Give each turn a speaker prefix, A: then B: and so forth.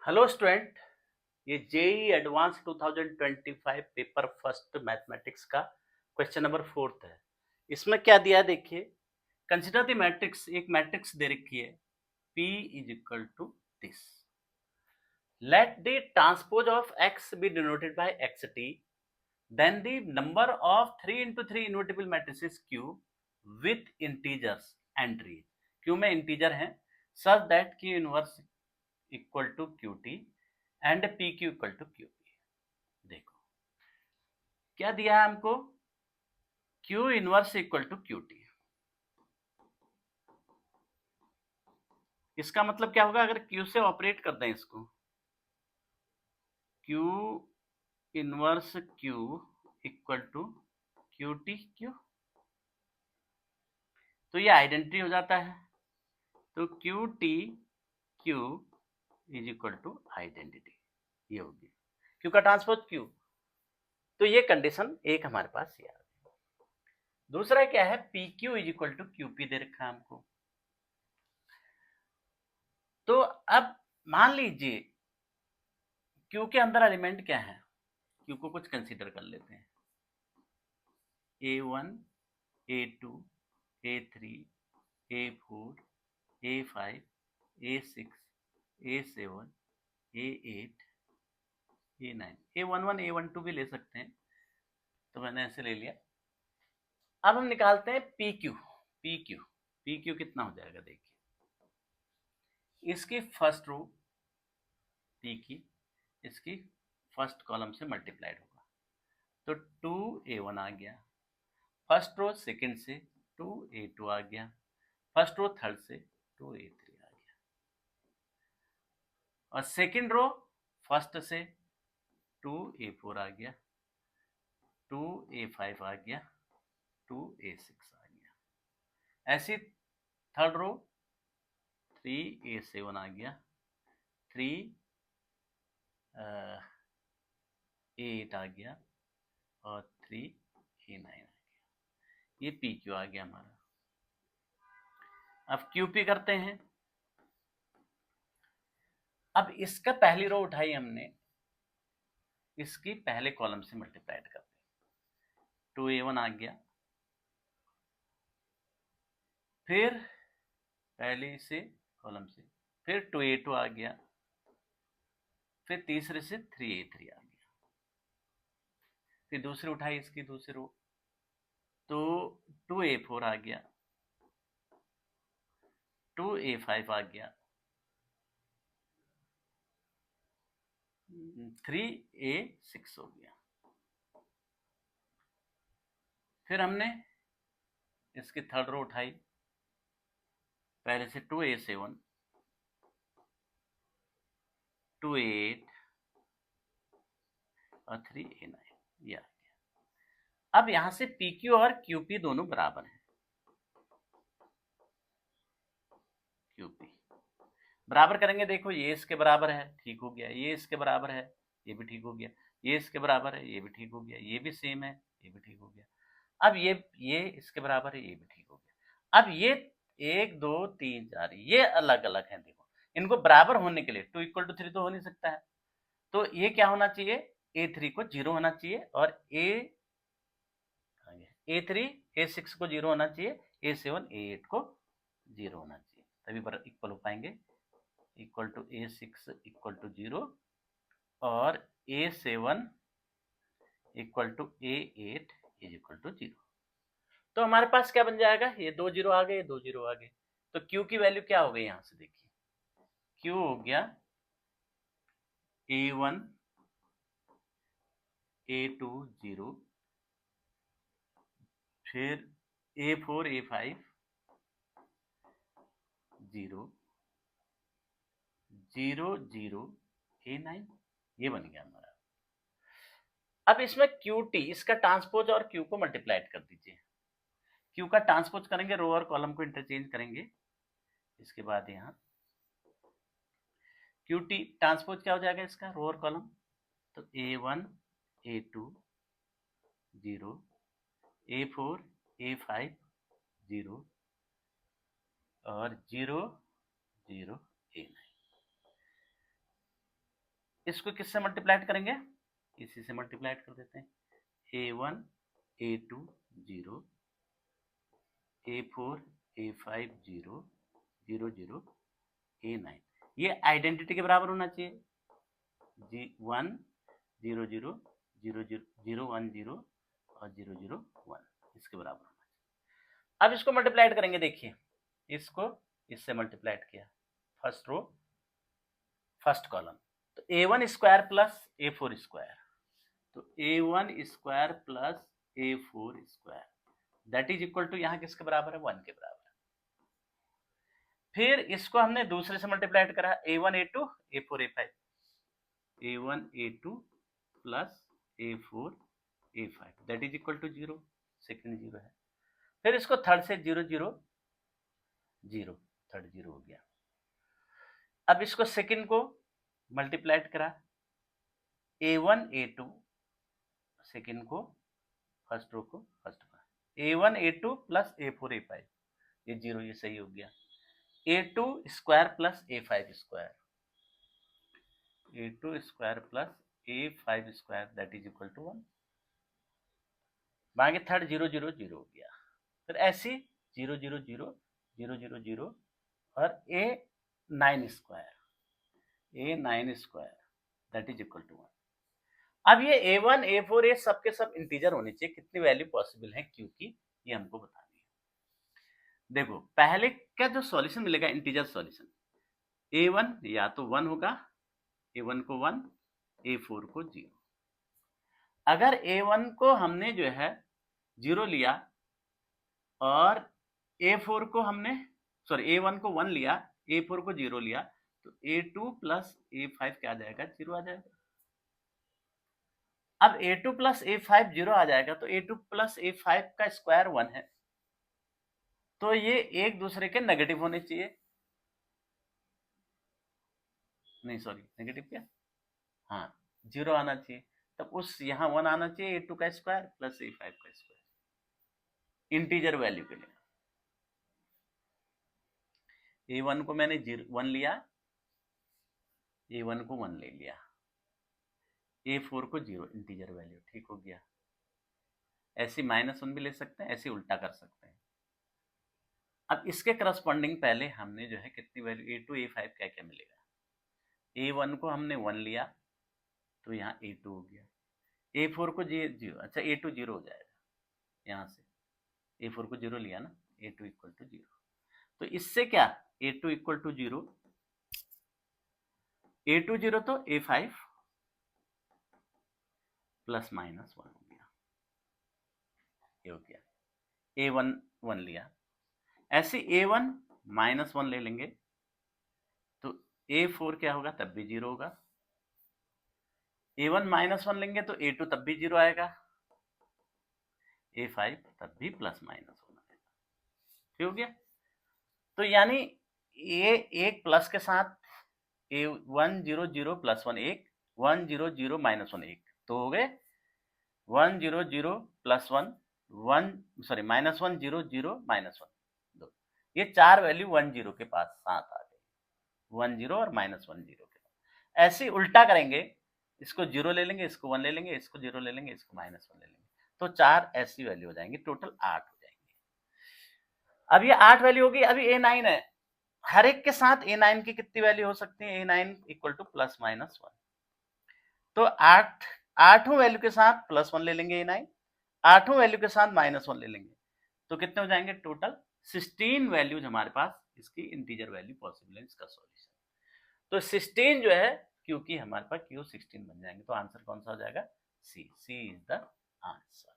A: Hello student, ये JEE advance 2025 paper first mathematics का question number 4 है। इसमें क्या दिया है देखिए। कंसिडर द मैट्रिक्स, एक मैट्रिक्स दे रखी है P is equal to this. Let the transpose of x be denoted by xt, then the number of 3 into 3 invertible matrices Q with integers entry, Q में इंटीजर है, such that Q inverse equal to QT and PQ equal to QP। देखो क्या दिया है हमको, Q inverse equal to QT। इसका मतलब क्या होगा, अगर Q से ऑपरेट कर दें इसको, Q inverse Q equal to QT Q, तो ये आइडेंटिटी हो जाता है। तो QT Q is equal to identity, ये होगी Q का ट्रांसपोज Q। तो ये कंडीशन एक हमारे पास ये आ गई। दूसरा क्या है, PQ is equal to QP दे रखा है हमको। तो अब मान लीजिए Q के अंदर एलिमेंट क्या है, Q को कुछ कंसीडर कर लेते हैं। A1, A2, A3, A4, A5, A6, A7, A8, A9, A11, A12 भी ले सकते हैं, तो मैंने ऐसे ले लिया। अब हम निकालते हैं PQ। PQ PQ कितना हो जाएगा देखिए, इसकी फर्स्ट रो P की इसकी फर्स्ट कॉलम से मल्टीप्लाइड होगा, तो 2A1 आ गया। फर्स्ट रो सेकंड से 2A2 आ गया, फर्स्ट रो थर्ड से 2A3 आ गया, और सेकंड रो फर्स्ट से 2A4 आ गया, 2A5 आ गया, 2A6 आ गया। ऐसी थर्ड रो 3A7 आ गया, 3A8 आ गया, और 3A9 आ गया। ये PQ आ गया हमारा। अब QP करते हैं। अब इसका पहली रो उठाई हमने, इसकी पहले कॉलम से मल्टीप्लाइड करते हैं, 2A1 आ गया, फिर पहली से कॉलम से फिर 2A2 आ गया, फिर तीसरे से 3A3 आ गया, फिर दूसरी उठाई इसकी दूसरी रो, तो 2A4 आ गया, 2A5 आ गया, 3A6 हो गया। फिर हमने इसकी थर्ड रो उठाई, पहले से 2A7, 2A8 और 3A9, ये आ गया। अब यहां से PQ और QP दोनों बराबर हैं। QP बराबर करेंगे, देखो ये इसके बराबर है, ठीक हो गया, ये इसके बराबर है, ये भी ठीक हो गया, ये इसके बराबर है, ये भी ठीक हो गया, ये भी सेम है, ये भी ठीक हो गया। अब ये इसके बराबर है, ये भी ठीक हो गया। अब ये 1 2 3 4 ये अलग अलग हैं, देखो इनको बराबर होने के लिए 2 इक्वल टू 3 तो हो नहीं सकता है, तो ये क्या होना चाहिए, A3 को 0 होना चाहिए, और A3 A6 को 0 होना चाहिए, A7 A8 को 0 होना चाहिए, तभी इक्वल हो पाएंगे। Equal to A6 equal to 0 और A7 equal to A8 is equal to 0। तो हमारे पास क्या बन जाएगा, ये 2 0 आ गए, 2 0 आ गए, तो Q की वैल्यू क्या हो गई, यहां से देखिए Q हो गया A1 A2 0, फिर A4 A5 0 0 0 A9, ये बन गया हमारा। अब इसमें QT इसका ट्रांसपोज और Q को मल्टीप्लाइड कर दीजिए। Q का ट्रांसपोज करेंगे, रो और कॉलम को इंटरचेंज करेंगे, इसके बाद यहाँ QT ट्रांसपोज क्या हो जाएगा इसका, रो और कॉलम, तो A1 A2 0, A4 A5 0 और 0 0 A9। इसको किससे मल्टीप्लाइड करेंगे, इसी से मल्टीप्लाइड कर देते हैं। A1 A2 0, A4 A5 0 0 0 A9, ये आइडेंटिटी के बराबर होना चाहिए। 1 0 0 0 0 0 1 0 और 0 0 1 इसके बराबर होना चाहिए। अब इसको मल्टीप्लाइड करेंगे, देखिए इसको इससे मल्टीप्लाइड किया, फर्स्ट रो फर्स्ट कॉलम, तो A1 square plus A4 square, तो A1 square plus A4 square that is equal to यहाँ किसके बराबर है, 1 के बराबर है। फिर इसको हमने दूसरे से मल्टीप्लाइड करा, A1 A2 A4 A5, A1 A2 plus A4 A5 that is equal to 0, second 0 है। फिर इसको थर्ड से 0 0 0, थर्ड 0 हो गया। अब इसको सेकेंड को मल्टीप्लाइड करा, A1 A2, सेकेंड को फर्स्ट रो को फर्स्ट का, A1 A2 plus A4 A5, ये 0, ये सही हो गया। A2 square plus A5 square, A2 square plus A5 square that is equal to 1, बाकी थर्ड 0 0 0 हो गया। फिर ऐसी 0 0 0 0 0 0 और A9 square, A9 square that is equal to 1। अब ये A1 A4 ये सब के सब इंटीजर होने चाहिए, कितनी वैल्यू पॉसिबल है, क्योंकि ये हमको बतानी है। देखो पहले का जो सॉल्यूशन मिलेगा इंटीजर सॉल्यूशन, A1 या तो 1 होगा, A1 को 1, A4 को 0। अगर A1 को हमने जो है 0 लिया और A4 को हमने A1 को 1 लिया, A4 को 0 लिया, तो A2 प्लस A5 क्या आ जाएगा, 0 आ जाएगा। अब A2 प्लस A5 0 आ जाएगा, तो A2 प्लस A5 का स्क्वायर 1 है, तो ये एक दूसरे के नेगेटिव होने चाहिए, नहीं सॉरी नेगेटिव क्या, हाँ 0 आना चाहिए, तब उस यहाँ 1 आना चाहिए, A2 का स्क्वायर प्लस A5 का स्क्वायर इंटीजर वैल्यू के लिए। A1 को मैंने 1 लिया, A1 को 1 ले लिया, A4 को 0 इंटीजर वैल्यू, ठीक हो गया। ऐसे -1 भी ले सकते हैं, ऐसे उल्टा कर सकते हैं। अब इसके करस्पॉन्डिंग पहले हमने जो है कितनी वैल्यू A2 A5 क्या क्या मिलेगा, A1 को हमने 1 लिया तो यहाँ A2 हो गया, A4 को 0, अच्छा A2 0 हो जाएगा, यहाँ से A4 को 0 लिया ना, A2 इक्वल टू 0, तो इससे क्या A2 इक्वल टू 0, A2 0 तो A5 प्लस माइनस 1 हो गया, ये हो गया। A1 1 लिया, ऐसे A1 -1 ले लेंगे तो A4 क्या होगा, तब भी 0 होगा। A1 -1 लेंगे तो A2 तब भी 0 आएगा, A5 तब भी प्लस माइनस होना है, ठीक हो गया। तो यानी ये एक प्लस के साथ A1 0 0 प्लस 1 1, 1 0 0 -1 1, तो हो गए 1 0 0 प्लस 1 1 सॉरी -1 0 0 -1 2, ये चार वैल्यू 1 0 के पास साथ आ गई, 1 0 और -1 0 के पास। ऐसे उल्टा करेंगे, इसको 0 ले लेंगे, इसको 1 ले लेंगे, इसको 0 ले लेंगे, इसको -1 ले लेंगे, तो चार ऐसी वैल्यू हो जाएंगी, टोटल 8 हो जाएंगे। अब ये 8 वैल्यू होगी, अभी A9 है, हर एक के साथ A9 की कितनी वैल्यू हो सकती है, A9 equal two plus minus 1, तो 8वीं वैल्यू के साथ प्लस 1 ले लेंगे A9, 8वीं वैल्यू के साथ -1 ले लेंगे, तो कितने हो जाएंगे, टोटल 16 वैल्यूज हमारे पास इसकी इंटीजर वैल्यू पॉसिबल है इसका सॉल्यूशन। तो 16 जो है, क्योंकि हमारे पास Q16 बन जाएंगे, तो आंसर कौन सा हो जाएगा, सी इज द आंसर।